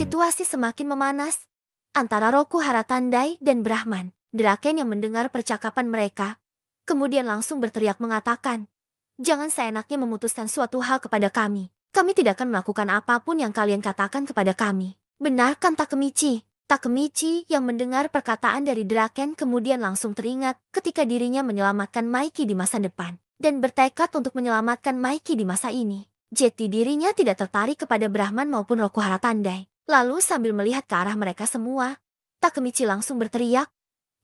Situasi semakin memanas antara Roku Haratandai dan Brahman. Draken yang mendengar percakapan mereka, kemudian langsung berteriak mengatakan, "Jangan seenaknya memutuskan suatu hal kepada kami. Kami tidak akan melakukan apapun yang kalian katakan kepada kami." "Benar kan Takemichi?" Takemichi yang mendengar perkataan dari Draken kemudian langsung teringat ketika dirinya menyelamatkan Maiki di masa depan, dan bertekad untuk menyelamatkan Maiki di masa ini. Jadi dirinya tidak tertarik kepada Brahman maupun Roku Haratandai. Lalu sambil melihat ke arah mereka semua, Takemichi langsung berteriak,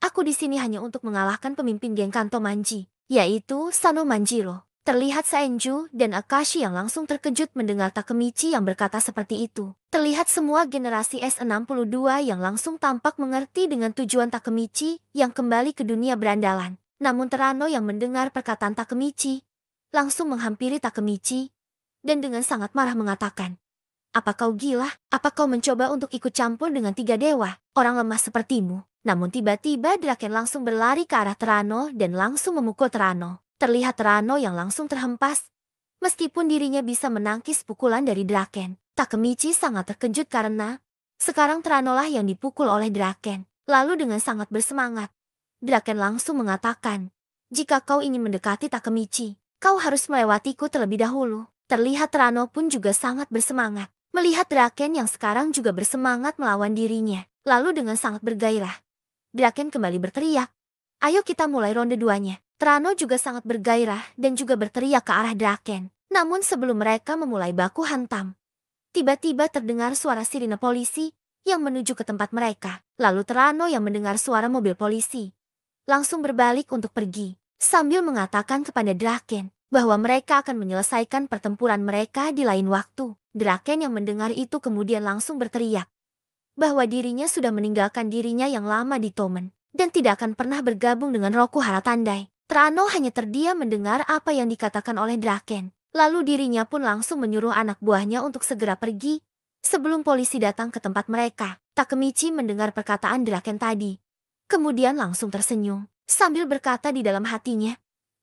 "Aku di sini hanya untuk mengalahkan pemimpin geng Kanto Manji, yaitu Sano Manjiro." Terlihat Senju dan Akashi yang langsung terkejut mendengar Takemichi yang berkata seperti itu. Terlihat semua generasi S62 yang langsung tampak mengerti dengan tujuan Takemichi yang kembali ke dunia berandalan. Namun Terano yang mendengar perkataan Takemichi langsung menghampiri Takemichi dan dengan sangat marah mengatakan, "Apa kau gila? Apa kau mencoba untuk ikut campur dengan tiga dewa, orang lemah sepertimu?" Namun tiba-tiba Draken langsung berlari ke arah Terano dan langsung memukul Terano. Terlihat Terano yang langsung terhempas. Meskipun dirinya bisa menangkis pukulan dari Draken, Takemichi sangat terkejut karena sekarang Terano lah yang dipukul oleh Draken. Lalu dengan sangat bersemangat, Draken langsung mengatakan, "Jika kau ingin mendekati Takemichi, kau harus melewatiku terlebih dahulu." Terlihat Terano pun juga sangat bersemangat. Melihat Draken yang sekarang juga bersemangat melawan dirinya. Lalu dengan sangat bergairah, Draken kembali berteriak, "Ayo kita mulai ronde duanya." Terano juga sangat bergairah dan juga berteriak ke arah Draken. Namun sebelum mereka memulai baku hantam, tiba-tiba terdengar suara sirine polisi yang menuju ke tempat mereka. Lalu Terano yang mendengar suara mobil polisi langsung berbalik untuk pergi, sambil mengatakan kepada Draken bahwa mereka akan menyelesaikan pertempuran mereka di lain waktu. Draken yang mendengar itu kemudian langsung berteriak bahwa dirinya sudah meninggalkan dirinya yang lama di Tomen dan tidak akan pernah bergabung dengan Roku Haratandai. Terano hanya terdiam mendengar apa yang dikatakan oleh Draken. Lalu dirinya pun langsung menyuruh anak buahnya untuk segera pergi sebelum polisi datang ke tempat mereka. Takemichi mendengar perkataan Draken tadi, kemudian langsung tersenyum sambil berkata di dalam hatinya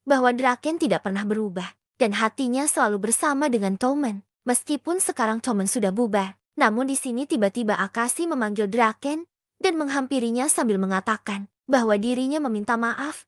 bahwa Draken tidak pernah berubah dan hatinya selalu bersama dengan Tomen. Meskipun sekarang Tomen sudah bubar, namun di sini tiba-tiba Akashi memanggil Draken dan menghampirinya sambil mengatakan bahwa dirinya meminta maaf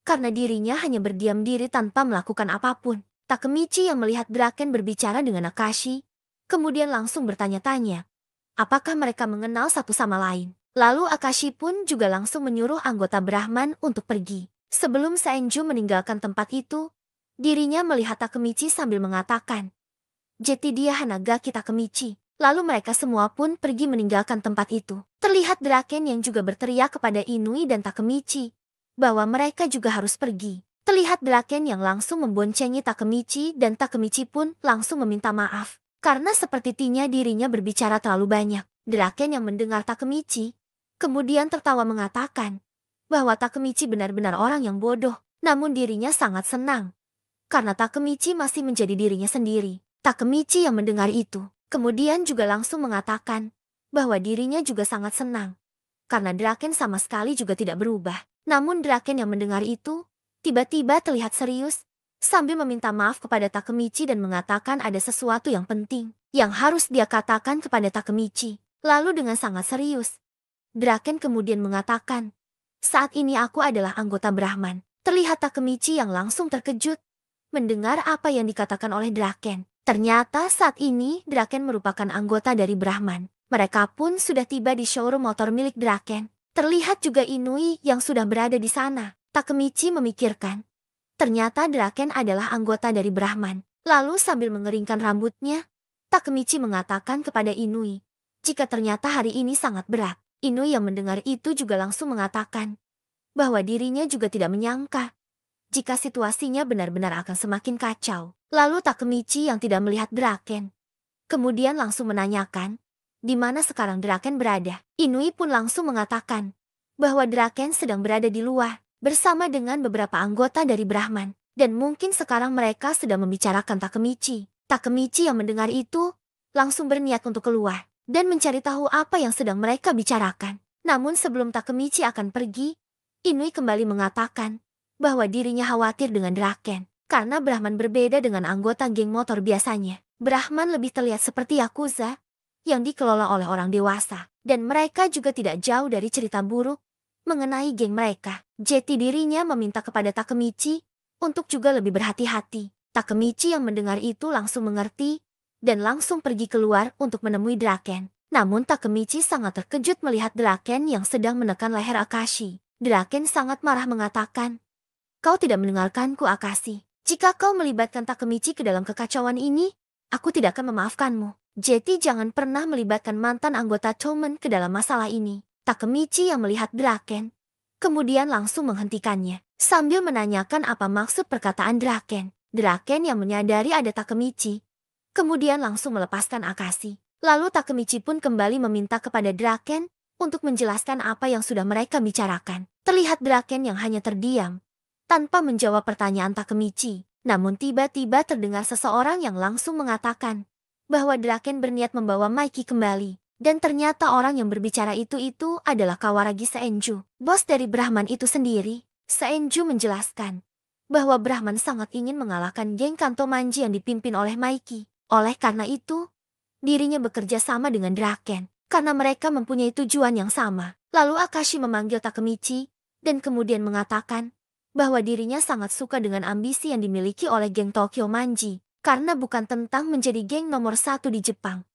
karena dirinya hanya berdiam diri tanpa melakukan apapun. Takemichi yang melihat Draken berbicara dengan Akashi kemudian langsung bertanya-tanya apakah mereka mengenal satu sama lain. Lalu Akashi pun juga langsung menyuruh anggota Brahman untuk pergi. Sebelum Senju meninggalkan tempat itu, dirinya melihat Takemichi sambil mengatakan, "Jadi dia Hanagaki Takemichi." Lalu mereka semua pun pergi meninggalkan tempat itu. Terlihat Draken yang juga berteriak kepada Inui dan Takemichi bahwa mereka juga harus pergi. Terlihat Draken yang langsung memboncengi Takemichi dan Takemichi pun langsung meminta maaf karena sepertinya dirinya berbicara terlalu banyak. Draken yang mendengar Takemichi kemudian tertawa mengatakan bahwa Takemichi benar-benar orang yang bodoh. Namun dirinya sangat senang karena Takemichi masih menjadi dirinya sendiri. Takemichi yang mendengar itu kemudian juga langsung mengatakan bahwa dirinya juga sangat senang karena Draken sama sekali juga tidak berubah. Namun Draken yang mendengar itu tiba-tiba terlihat serius sambil meminta maaf kepada Takemichi dan mengatakan ada sesuatu yang penting yang harus dia katakan kepada Takemichi. Lalu dengan sangat serius, Draken kemudian mengatakan, "Saat ini aku adalah anggota Brahman." Terlihat Takemichi yang langsung terkejut mendengar apa yang dikatakan oleh Draken. Ternyata saat ini Draken merupakan anggota dari Brahman. Mereka pun sudah tiba di showroom motor milik Draken. Terlihat juga Inui yang sudah berada di sana. Takemichi memikirkan, ternyata Draken adalah anggota dari Brahman. Lalu sambil mengeringkan rambutnya, Takemichi mengatakan kepada Inui, jika ternyata hari ini sangat berat. Inui yang mendengar itu juga langsung mengatakan bahwa dirinya juga tidak menyangka jika situasinya benar-benar akan semakin kacau. Lalu Takemichi yang tidak melihat Draken kemudian langsung menanyakan di mana sekarang Draken berada. Inui pun langsung mengatakan bahwa Draken sedang berada di luar bersama dengan beberapa anggota dari Brahman dan mungkin sekarang mereka sedang membicarakan Takemichi. Takemichi yang mendengar itu langsung berniat untuk keluar dan mencari tahu apa yang sedang mereka bicarakan. Namun sebelum Takemichi akan pergi, Inui kembali mengatakan bahwa dirinya khawatir dengan Draken karena Brahman berbeda dengan anggota geng motor biasanya. Brahman lebih terlihat seperti Yakuza yang dikelola oleh orang dewasa. Dan mereka juga tidak jauh dari cerita buruk mengenai geng mereka. Jeti dirinya meminta kepada Takemichi untuk juga lebih berhati-hati. Takemichi yang mendengar itu langsung mengerti dan langsung pergi keluar untuk menemui Draken. Namun Takemichi sangat terkejut melihat Draken yang sedang menekan leher Akashi. Draken sangat marah mengatakan, "Kau tidak mendengarkanku, Akashi. Jika kau melibatkan Takemichi ke dalam kekacauan ini, aku tidak akan memaafkanmu. Jeti jangan pernah melibatkan mantan anggota Tomen ke dalam masalah ini." Takemichi yang melihat Draken kemudian langsung menghentikannya sambil menanyakan apa maksud perkataan Draken. Draken yang menyadari ada Takemichi kemudian langsung melepaskan Akashi. Lalu Takemichi pun kembali meminta kepada Draken untuk menjelaskan apa yang sudah mereka bicarakan. Terlihat Draken yang hanya terdiam tanpa menjawab pertanyaan Takemichi. Namun tiba-tiba terdengar seseorang yang langsung mengatakan bahwa Draken berniat membawa Mikey kembali. Dan ternyata orang yang berbicara itu adalah Kawaragi Senju, bos dari Brahman itu sendiri. Senju menjelaskan bahwa Brahman sangat ingin mengalahkan geng Kanto Manji yang dipimpin oleh Mikey. Oleh karena itu, dirinya bekerja sama dengan Draken karena mereka mempunyai tujuan yang sama. Lalu Akashi memanggil Takemichi dan kemudian mengatakan bahwa dirinya sangat suka dengan ambisi yang dimiliki oleh geng Tokyo Manji. Karena bukan tentang menjadi geng nomor 1 di Jepang,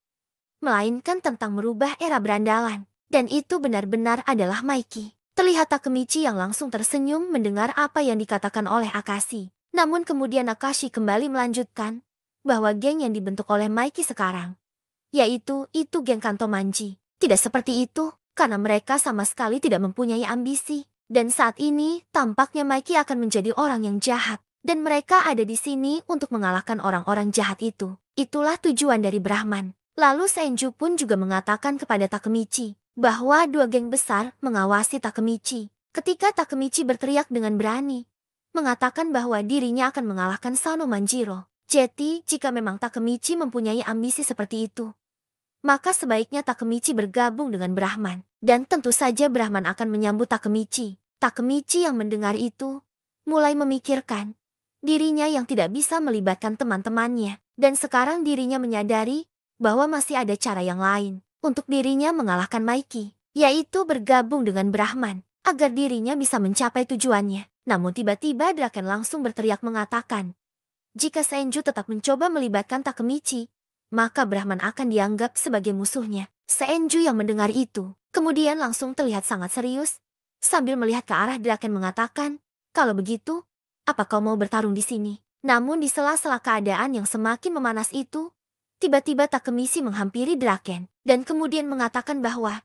melainkan tentang merubah era berandalan. Dan itu benar-benar adalah Mikey. Terlihat Takemichi yang langsung tersenyum mendengar apa yang dikatakan oleh Akashi. Namun kemudian Akashi kembali melanjutkan bahwa geng yang dibentuk oleh Mikey sekarang, yaitu geng Kanto Manji. Tidak seperti itu, karena mereka sama sekali tidak mempunyai ambisi. Dan saat ini, tampaknya Mikey akan menjadi orang yang jahat. Dan mereka ada di sini untuk mengalahkan orang-orang jahat itu. Itulah tujuan dari Brahman. Lalu Senju pun juga mengatakan kepada Takemichi bahwa dua geng besar mengawasi Takemichi. Ketika Takemichi berteriak dengan berani, mengatakan bahwa dirinya akan mengalahkan Sano Manjiro. Jadi, jika memang Takemichi mempunyai ambisi seperti itu, maka sebaiknya Takemichi bergabung dengan Brahman. Dan tentu saja Brahman akan menyambut Takemichi. Takemichi yang mendengar itu mulai memikirkan dirinya yang tidak bisa melibatkan teman-temannya. Dan sekarang dirinya menyadari bahwa masih ada cara yang lain untuk dirinya mengalahkan Mikey, yaitu bergabung dengan Brahman agar dirinya bisa mencapai tujuannya. Namun tiba-tiba Draken langsung berteriak mengatakan, jika Senju tetap mencoba melibatkan Takemichi, maka Brahman akan dianggap sebagai musuhnya. Senju yang mendengar itu kemudian langsung terlihat sangat serius sambil melihat ke arah Draken mengatakan, "Kalau begitu, apa kau mau bertarung di sini?" Namun di sela-sela keadaan yang semakin memanas itu, tiba-tiba Takemichi menghampiri Draken dan kemudian mengatakan bahwa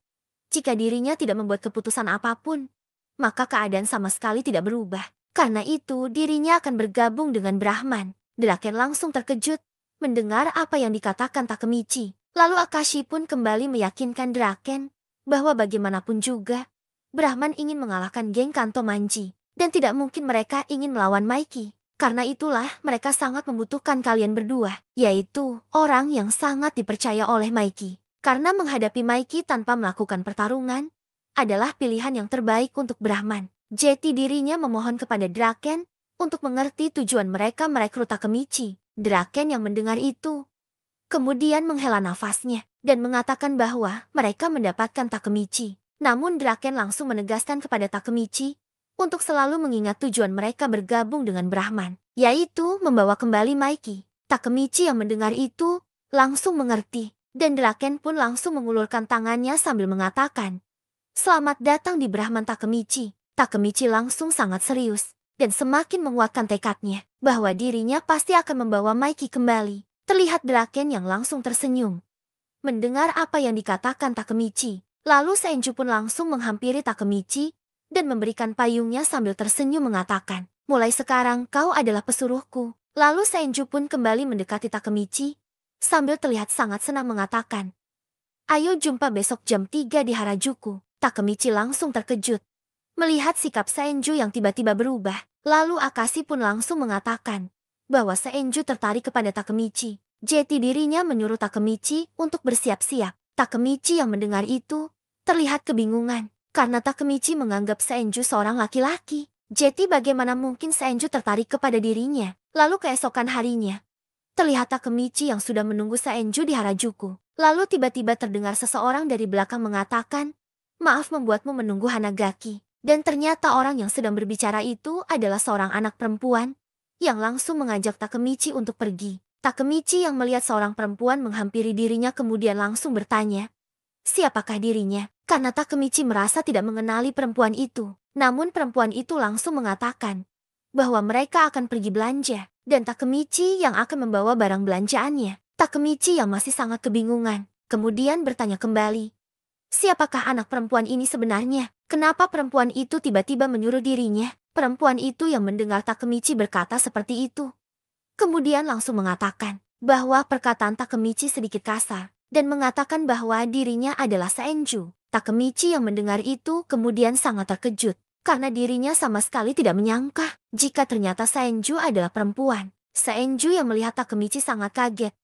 jika dirinya tidak membuat keputusan apapun, maka keadaan sama sekali tidak berubah. Karena itu dirinya akan bergabung dengan Brahman. Draken langsung terkejut mendengar apa yang dikatakan Takemichi. Lalu Akashi pun kembali meyakinkan Draken bahwa bagaimanapun juga Brahman ingin mengalahkan geng Kanto Manji. Dan tidak mungkin mereka ingin melawan Mikey. Karena itulah mereka sangat membutuhkan kalian berdua, yaitu orang yang sangat dipercaya oleh Mikey. Karena menghadapi Mikey tanpa melakukan pertarungan adalah pilihan yang terbaik untuk Brahman. Jeti dirinya memohon kepada Draken untuk mengerti tujuan mereka merekrut Takemichi. Draken yang mendengar itu kemudian menghela nafasnya dan mengatakan bahwa mereka mendapatkan Takemichi. Namun Draken langsung menegaskan kepada Takemichi untuk selalu mengingat tujuan mereka bergabung dengan Brahman, yaitu membawa kembali Mikey. Takemichi yang mendengar itu langsung mengerti, dan Draken pun langsung mengulurkan tangannya sambil mengatakan, "Selamat datang di Brahman, Takemichi." Takemichi langsung sangat serius, dan semakin menguatkan tekadnya bahwa dirinya pasti akan membawa Mikey kembali. Terlihat Draken yang langsung tersenyum mendengar apa yang dikatakan Takemichi. Lalu Senju pun langsung menghampiri Takemichi dan memberikan payungnya sambil tersenyum mengatakan, "Mulai sekarang kau adalah pesuruhku." Lalu Senju pun kembali mendekati Takemichi sambil terlihat sangat senang mengatakan, "Ayo jumpa besok jam 3 di Harajuku." Takemichi langsung terkejut melihat sikap Senju yang tiba-tiba berubah. Lalu Akashi pun langsung mengatakan bahwa Senju tertarik kepada Takemichi. Jeti dirinya menyuruh Takemichi untuk bersiap-siap. Takemichi yang mendengar itu terlihat kebingungan karena Takemichi menganggap Senju seorang laki-laki. Jeti bagaimana mungkin Senju tertarik kepada dirinya? Lalu keesokan harinya, terlihat Takemichi yang sudah menunggu Saenju di Harajuku. Lalu tiba-tiba terdengar seseorang dari belakang mengatakan, "Maaf membuatmu menunggu Hanagaki." Dan ternyata orang yang sedang berbicara itu adalah seorang anak perempuan yang langsung mengajak Takemichi untuk pergi. Takemichi yang melihat seorang perempuan menghampiri dirinya kemudian langsung bertanya, siapakah dirinya? Karena Takemichi merasa tidak mengenali perempuan itu. Namun perempuan itu langsung mengatakan bahwa mereka akan pergi belanja dan Takemichi yang akan membawa barang belanjaannya. Takemichi yang masih sangat kebingungan kemudian bertanya kembali, siapakah anak perempuan ini sebenarnya? Kenapa perempuan itu tiba-tiba menyuruh dirinya? Perempuan itu yang mendengar Takemichi berkata seperti itu kemudian langsung mengatakan bahwa perkataan Takemichi sedikit kasar dan mengatakan bahwa dirinya adalah Saenju. Takemichi yang mendengar itu kemudian sangat terkejut karena dirinya sama sekali tidak menyangka jika ternyata Saenju adalah perempuan. Saenju yang melihat Takemichi sangat kaget,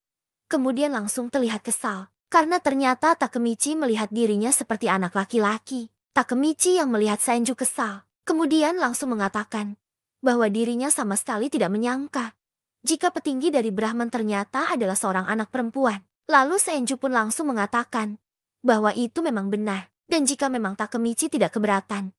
kemudian langsung terlihat kesal karena ternyata Takemichi melihat dirinya seperti anak laki-laki. Takemichi yang melihat Saenju kesal, kemudian langsung mengatakan bahwa dirinya sama sekali tidak menyangka jika petinggi dari Brahman ternyata adalah seorang anak perempuan. Lalu Saenju pun langsung mengatakan bahwa itu memang benar. Dan jika memang Takemichi tidak keberatan,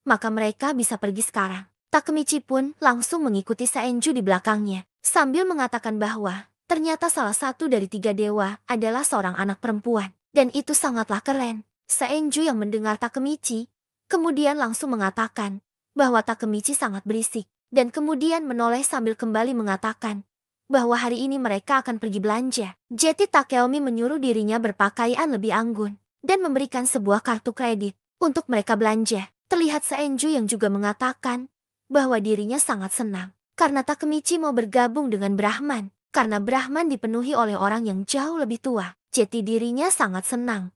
maka mereka bisa pergi sekarang. Takemichi pun langsung mengikuti Saenju di belakangnya, sambil mengatakan bahwa ternyata salah satu dari 3 dewa adalah seorang anak perempuan. Dan itu sangatlah keren. Saenju yang mendengar Takemichi, kemudian langsung mengatakan bahwa Takemichi sangat berisik. Dan kemudian menoleh sambil kembali mengatakan bahwa hari ini mereka akan pergi belanja. Jadi Takeomi menyuruh dirinya berpakaian lebih anggun dan memberikan sebuah kartu kredit untuk mereka belanja. Terlihat Saenju yang juga mengatakan bahwa dirinya sangat senang karena Takemichi mau bergabung dengan Brahman. Karena Brahman dipenuhi oleh orang yang jauh lebih tua. Jadi dirinya sangat senang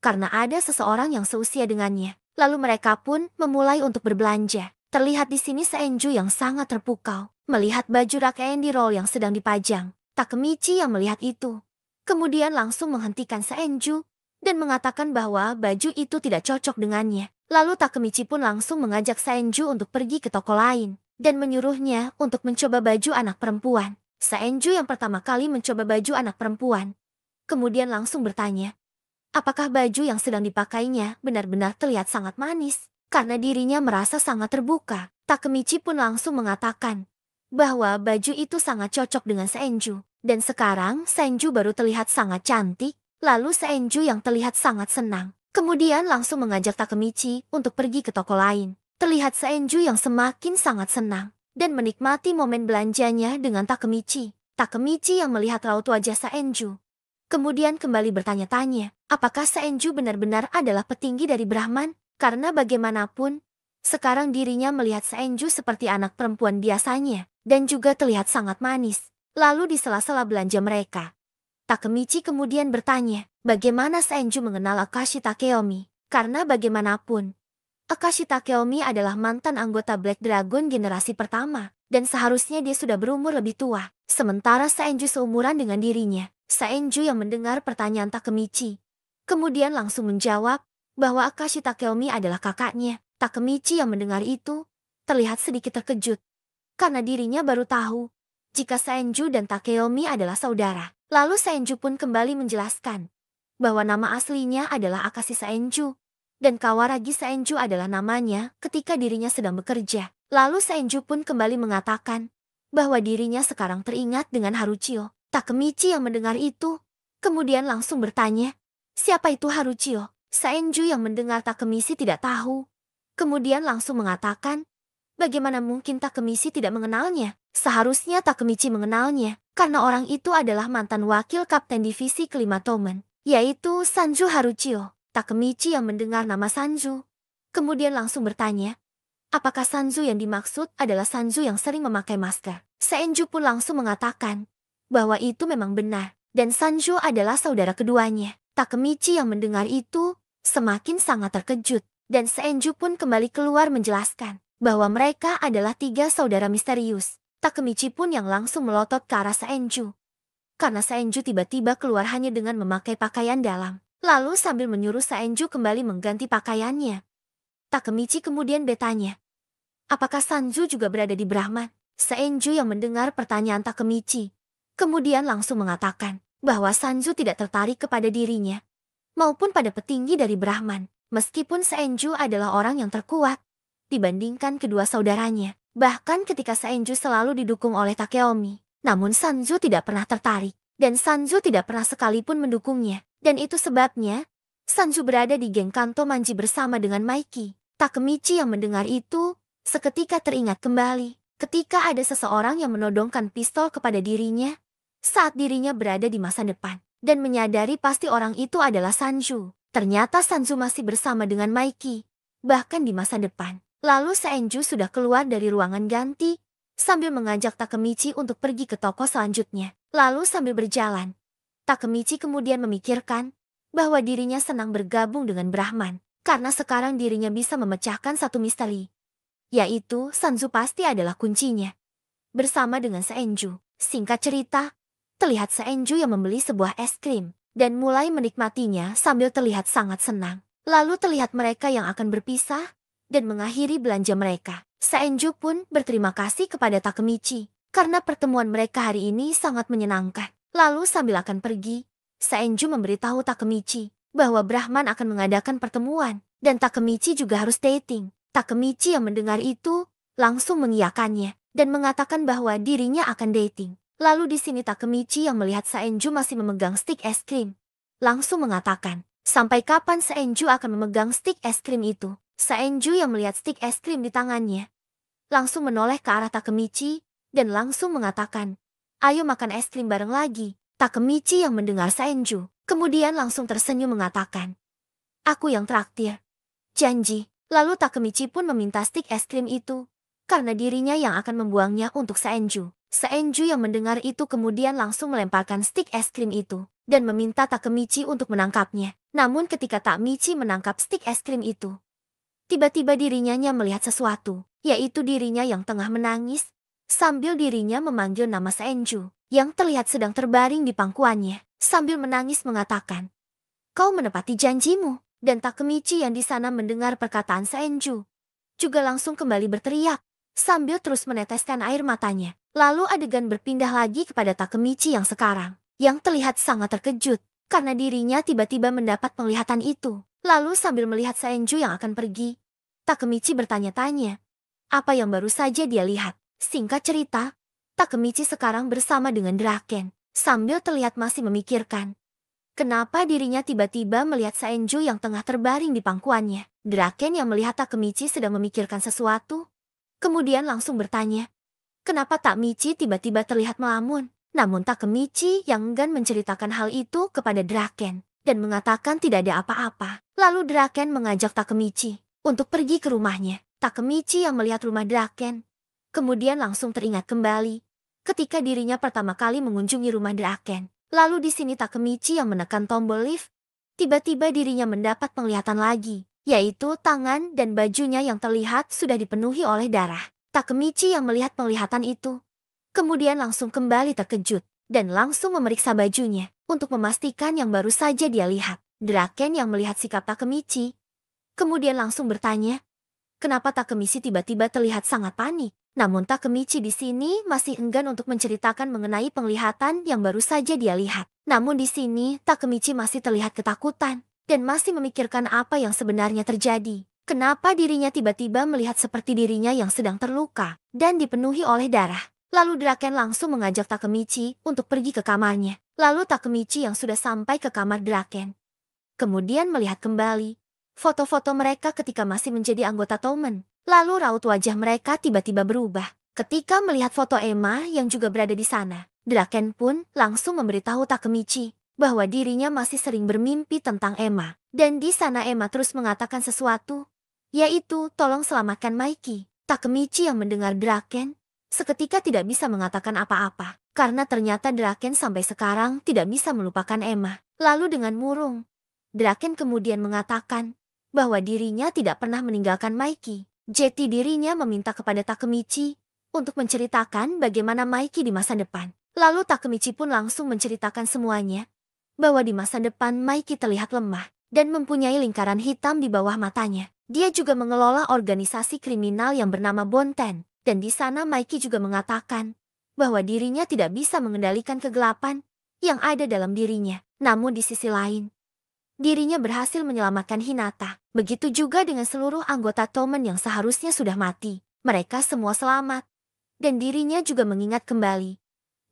karena ada seseorang yang seusia dengannya. Lalu mereka pun memulai untuk berbelanja. Terlihat di sini Saenju yang sangat terpukau melihat baju rak Andy Roll yang sedang dipajang. Takemichi yang melihat itu kemudian langsung menghentikan Saenju dan mengatakan bahwa baju itu tidak cocok dengannya. Lalu Takemichi pun langsung mengajak Saenju untuk pergi ke toko lain dan menyuruhnya untuk mencoba baju anak perempuan. Saenju yang pertama kali mencoba baju anak perempuan kemudian langsung bertanya, apakah baju yang sedang dipakainya benar-benar terlihat sangat manis? Karena dirinya merasa sangat terbuka, Takemichi pun langsung mengatakan bahwa baju itu sangat cocok dengan Saenju. Dan sekarang Saenju baru terlihat sangat cantik, lalu Saenju yang terlihat sangat senang. Kemudian langsung mengajak Takemichi untuk pergi ke toko lain. Terlihat Saenju yang semakin sangat senang dan menikmati momen belanjanya dengan Takemichi. Takemichi yang melihat raut wajah Saenju kemudian kembali bertanya-tanya, apakah Saenju benar-benar adalah petinggi dari Brahman? Karena bagaimanapun, sekarang dirinya melihat Saenju seperti anak perempuan biasanya, dan juga terlihat sangat manis. Lalu di sela-sela belanja mereka, Takemichi kemudian bertanya, bagaimana Saenju mengenal Akashi Takeomi? Karena bagaimanapun, Akashi Takeomi adalah mantan anggota Black Dragon generasi pertama, dan seharusnya dia sudah berumur lebih tua. Sementara Saenju seumuran dengan dirinya. Saenju yang mendengar pertanyaan Takemichi kemudian langsung menjawab bahwa Akashi Takeomi adalah kakaknya. Takemichi yang mendengar itu terlihat sedikit terkejut karena dirinya baru tahu jika Saenju dan Takeomi adalah saudara. Lalu Saenju pun kembali menjelaskan bahwa nama aslinya adalah Akashi Saenju dan Kawaragi Saenju adalah namanya ketika dirinya sedang bekerja. Lalu Saenju pun kembali mengatakan bahwa dirinya sekarang teringat dengan Haruchio. Takemichi yang mendengar itu kemudian langsung bertanya, siapa itu Haruchio? Saenju yang mendengar Takemichi tidak tahu kemudian langsung mengatakan, bagaimana mungkin Takemichi tidak mengenalnya? Seharusnya Takemichi mengenalnya karena orang itu adalah mantan wakil kapten divisi kelima Tomen, yaitu Sanju Haruchio. Takemichi yang mendengar nama Sanju kemudian langsung bertanya, apakah Sanju yang dimaksud adalah Sanju yang sering memakai masker? Saenju pun langsung mengatakan bahwa itu memang benar, dan Sanju adalah saudara keduanya. Takemichi yang mendengar itu semakin sangat terkejut, dan Saenju pun kembali keluar menjelaskan bahwa mereka adalah 3 saudara misterius. Takemichi pun yang langsung melotot ke arah Saenju, karena Saenju tiba-tiba keluar hanya dengan memakai pakaian dalam. Lalu sambil menyuruh Saenju kembali mengganti pakaiannya, Takemichi kemudian bertanya, apakah Sanju juga berada di Brahman? Saenju yang mendengar pertanyaan Takemichi Kemudian langsung mengatakan bahwa Sanju tidak tertarik kepada dirinya, maupun pada petinggi dari Brahman. Meskipun Senju adalah orang yang terkuat dibandingkan kedua saudaranya. Bahkan ketika Senju selalu didukung oleh Takeomi, namun Sanju tidak pernah tertarik. Dan Sanju tidak pernah sekalipun mendukungnya. Dan itu sebabnya Sanju berada di geng Kanto Manji bersama dengan Maiki. Takemichi yang mendengar itu seketika teringat kembali ketika ada seseorang yang menodongkan pistol kepada dirinya saat dirinya berada di masa depan dan menyadari pasti orang itu adalah Sanju. Ternyata Sanju masih bersama dengan Maiki bahkan di masa depan. Lalu Senju sudah keluar dari ruangan ganti sambil mengajak Takemichi untuk pergi ke toko selanjutnya. Lalu sambil berjalan, Takemichi kemudian memikirkan bahwa dirinya senang bergabung dengan Brahman karena sekarang dirinya bisa memecahkan satu misteri, yaitu Sanju pasti adalah kuncinya. Bersama dengan Senju, singkat cerita, terlihat Senju yang membeli sebuah es krim dan mulai menikmatinya sambil terlihat sangat senang. Lalu terlihat mereka yang akan berpisah dan mengakhiri belanja mereka. Senju pun berterima kasih kepada Takemichi karena pertemuan mereka hari ini sangat menyenangkan. Lalu sambil akan pergi, Senju memberitahu Takemichi bahwa Brahman akan mengadakan pertemuan dan Takemichi juga harus dating. Takemichi yang mendengar itu langsung mengiyakannya dan mengatakan bahwa dirinya akan dating. Lalu di sini Takemichi yang melihat Senju masih memegang stik es krim langsung mengatakan, "Sampai kapan Senju akan memegang stik es krim itu?" Senju yang melihat stik es krim di tangannya langsung menoleh ke arah Takemichi dan langsung mengatakan, "Ayo makan es krim bareng lagi." Takemichi yang mendengar Senju kemudian langsung tersenyum mengatakan, "Aku yang traktir." Janji. Lalu Takemichi pun meminta stik es krim itu karena dirinya yang akan membuangnya untuk Senju. Senju yang mendengar itu kemudian langsung melemparkan stik es krim itu dan meminta Takemichi untuk menangkapnya. Namun ketika Takemichi menangkap stik es krim itu, tiba-tiba dirinya melihat sesuatu, yaitu dirinya yang tengah menangis sambil dirinya memanggil nama Senju yang terlihat sedang terbaring di pangkuannya sambil menangis mengatakan, "Kau menepati janjimu." Dan Takemichi yang di sana mendengar perkataan Senju juga langsung kembali berteriak sambil terus meneteskan air matanya. Lalu adegan berpindah lagi kepada Takemichi yang sekarang yang terlihat sangat terkejut karena dirinya tiba-tiba mendapat penglihatan itu. Lalu sambil melihat Senju yang akan pergi, Takemichi bertanya-tanya apa yang baru saja dia lihat. Singkat cerita, Takemichi sekarang bersama dengan Draken sambil terlihat masih memikirkan kenapa dirinya tiba-tiba melihat Senju yang tengah terbaring di pangkuannya. Draken yang melihat Takemichi sedang memikirkan sesuatu kemudian langsung bertanya, kenapa Takemichi tiba-tiba terlihat melamun? Namun Takemichi yang enggan menceritakan hal itu kepada Draken dan mengatakan tidak ada apa-apa. Lalu Draken mengajak Takemichi untuk pergi ke rumahnya. Takemichi yang melihat rumah Draken kemudian langsung teringat kembali ketika dirinya pertama kali mengunjungi rumah Draken. Lalu di sini Takemichi yang menekan tombol lift, tiba-tiba dirinya mendapat penglihatan lagi, yaitu tangan dan bajunya yang terlihat sudah dipenuhi oleh darah. Takemichi yang melihat penglihatan itu kemudian langsung kembali terkejut dan langsung memeriksa bajunya untuk memastikan yang baru saja dia lihat. Draken yang melihat sikap Takemichi kemudian langsung bertanya, kenapa Takemichi tiba-tiba terlihat sangat panik? Namun Takemichi di sini masih enggan untuk menceritakan mengenai penglihatan yang baru saja dia lihat. Namun di sini Takemichi masih terlihat ketakutan dan masih memikirkan apa yang sebenarnya terjadi. Kenapa dirinya tiba-tiba melihat seperti dirinya yang sedang terluka dan dipenuhi oleh darah. Lalu Draken langsung mengajak Takemichi untuk pergi ke kamarnya. Lalu Takemichi yang sudah sampai ke kamar Draken kemudian melihat kembali foto-foto mereka ketika masih menjadi anggota Toumen. Lalu raut wajah mereka tiba-tiba berubah ketika melihat foto Emma yang juga berada di sana. Draken pun langsung memberitahu Takemichi bahwa dirinya masih sering bermimpi tentang Emma. Dan di sana Emma terus mengatakan sesuatu, yaitu tolong selamatkan Maiki. Takemichi yang mendengar Draken seketika tidak bisa mengatakan apa-apa karena ternyata Draken sampai sekarang tidak bisa melupakan Emma. Lalu dengan murung, Draken kemudian mengatakan bahwa dirinya tidak pernah meninggalkan Maiki. Jadi dirinya meminta kepada Takemichi untuk menceritakan bagaimana Maiki di masa depan. Lalu Takemichi pun langsung menceritakan semuanya, bahwa di masa depan Maiki terlihat lemah dan mempunyai lingkaran hitam di bawah matanya. Dia juga mengelola organisasi kriminal yang bernama Bonten, dan di sana Maiki juga mengatakan bahwa dirinya tidak bisa mengendalikan kegelapan yang ada dalam dirinya. Namun di sisi lain, dirinya berhasil menyelamatkan Hinata. Begitu juga dengan seluruh anggota Tomen yang seharusnya sudah mati. Mereka semua selamat. Dan dirinya juga mengingat kembali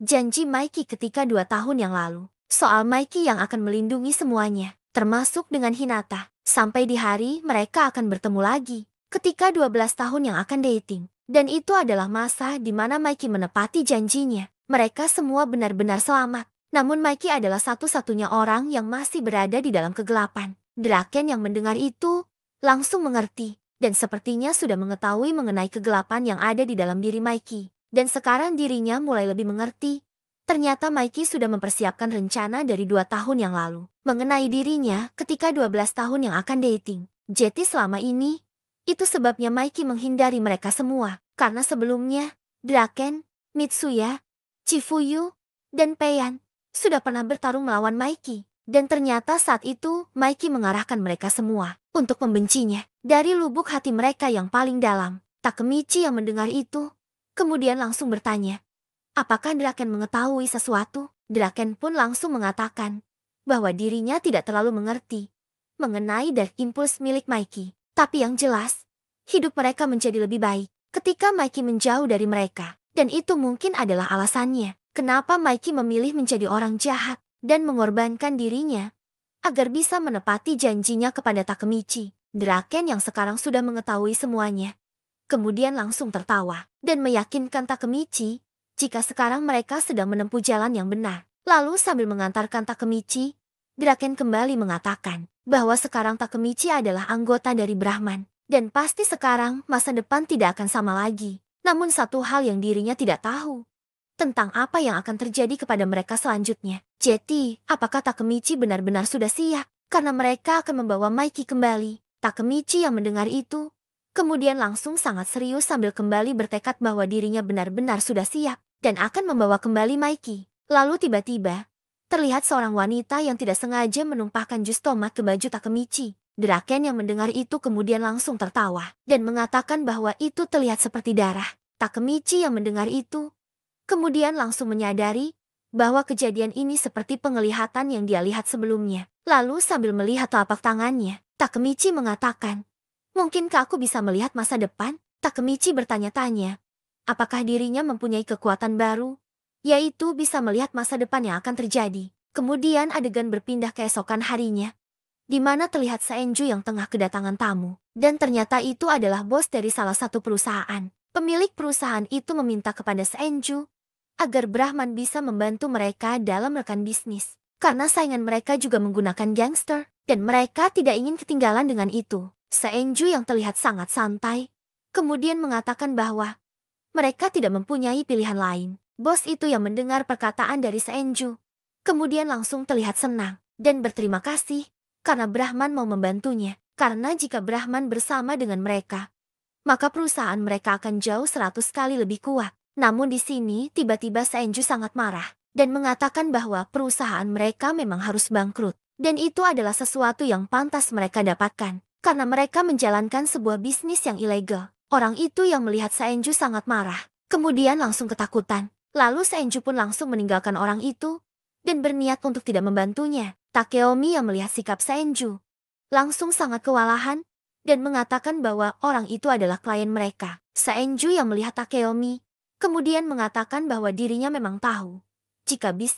janji Mikey ketika 2 tahun yang lalu. Soal Mikey yang akan melindungi semuanya, termasuk dengan Hinata. Sampai di hari mereka akan bertemu lagi. Ketika 12 tahun yang akan dating. Dan itu adalah masa di mana Mikey menepati janjinya. Mereka semua benar-benar selamat. Namun Mikey adalah satu-satunya orang yang masih berada di dalam kegelapan. Draken yang mendengar itu langsung mengerti. Dan sepertinya sudah mengetahui mengenai kegelapan yang ada di dalam diri Mikey. Dan sekarang dirinya mulai lebih mengerti. Ternyata Mikey sudah mempersiapkan rencana dari 2 tahun yang lalu. Mengenai dirinya ketika 12 tahun yang akan dating. Jadi selama ini, itu sebabnya Mikey menghindari mereka semua. Karena sebelumnya, Draken, Mitsuya, Chifuyu, dan Peian sudah pernah bertarung melawan Mikey. Dan ternyata saat itu, Mikey mengarahkan mereka semua untuk membencinya. Dari lubuk hati mereka yang paling dalam, Takemichi yang mendengar itu, kemudian langsung bertanya, apakah Draken mengetahui sesuatu? Draken pun langsung mengatakan bahwa dirinya tidak terlalu mengerti mengenai Dark Impulse milik Mikey. Tapi yang jelas, hidup mereka menjadi lebih baik ketika Mikey menjauh dari mereka. Dan itu mungkin adalah alasannya kenapa Mikey memilih menjadi orang jahat dan mengorbankan dirinya agar bisa menepati janjinya kepada Takemichi. Draken yang sekarang sudah mengetahui semuanya, kemudian langsung tertawa dan meyakinkan Takemichi jika sekarang mereka sedang menempuh jalan yang benar. Lalu sambil mengantarkan Takemichi, Draken kembali mengatakan bahwa sekarang Takemichi adalah anggota dari Brahman. Dan pasti sekarang masa depan tidak akan sama lagi. Namun satu hal yang dirinya tidak tahu, tentang apa yang akan terjadi kepada mereka selanjutnya. Jadi, apakah Takemichi benar-benar sudah siap? Karena mereka akan membawa Mikey kembali. Takemichi yang mendengar itu, kemudian langsung sangat serius sambil kembali bertekad bahwa dirinya benar-benar sudah siap dan akan membawa kembali Mikey. Lalu tiba-tiba, terlihat seorang wanita yang tidak sengaja menumpahkan jus tomat ke baju Takemichi. Draken yang mendengar itu kemudian langsung tertawa dan mengatakan bahwa itu terlihat seperti darah. Takemichi yang mendengar itu kemudian langsung menyadari bahwa kejadian ini seperti penglihatan yang dia lihat sebelumnya. Lalu sambil melihat telapak tangannya, Takemichi mengatakan, mungkinkah aku bisa melihat masa depan? Takemichi bertanya-tanya, apakah dirinya mempunyai kekuatan baru, yaitu bisa melihat masa depan yang akan terjadi. Kemudian adegan berpindah keesokan harinya, di mana terlihat Senju yang tengah kedatangan tamu. Dan ternyata itu adalah bos dari salah satu perusahaan. Pemilik perusahaan itu meminta kepada Senju agar Brahman bisa membantu mereka dalam rekan bisnis. Karena saingan mereka juga menggunakan gangster, dan mereka tidak ingin ketinggalan dengan itu. Senju yang terlihat sangat santai, kemudian mengatakan bahwa mereka tidak mempunyai pilihan lain. Bos itu yang mendengar perkataan dari Senju, kemudian langsung terlihat senang dan berterima kasih karena Brahman mau membantunya. Karena jika Brahman bersama dengan mereka, maka perusahaan mereka akan jauh 100 kali lebih kuat. Namun di sini tiba-tiba Senju sangat marah dan mengatakan bahwa perusahaan mereka memang harus bangkrut. Dan itu adalah sesuatu yang pantas mereka dapatkan karena mereka menjalankan sebuah bisnis yang ilegal. Orang itu yang melihat Senju sangat marah, kemudian langsung ketakutan. Lalu Senju pun langsung meninggalkan orang itu dan berniat untuk tidak membantunya. Takeomi yang melihat sikap Senju langsung sangat kewalahan dan mengatakan bahwa orang itu adalah klien mereka. Senju yang melihat Takeomi kemudian mengatakan bahwa dirinya memang tahu jika bisnis